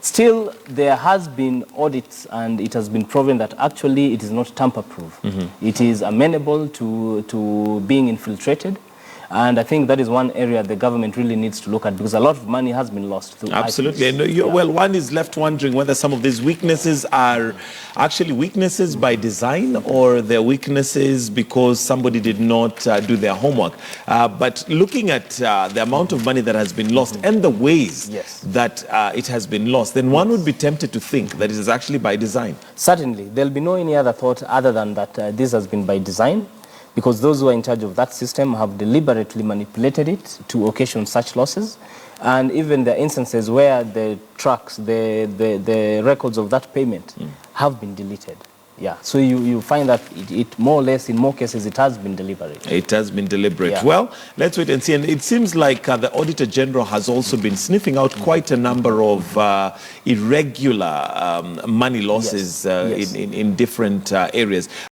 Still, there has been audits, and it has been proven that actually it is not tamper-proof. It is amenable to being infiltrated. And I think that is one area the government really needs to look at, because a lot of money has been lost through Absolutely. IFMIS. And well, one is left wondering whether some of these weaknesses are actually weaknesses by design, or they're weaknesses because somebody did not do their homework. But looking at the amount of money that has been lost and the ways that it has been lost, then one would be tempted to think that it is actually by design. Certainly. There'll be no any other thought other than that this has been by design, because those who are in charge of that system have deliberately manipulated it to occasion such losses. And even the instances where the tracks, the records of that payment have been deleted. Yeah, so you find that it more or less, in more cases, it has been deliberate. It has been deliberate. Yeah. Well, let's wait and see. And it seems like the Auditor General has also been sniffing out quite a number of irregular money losses in different areas.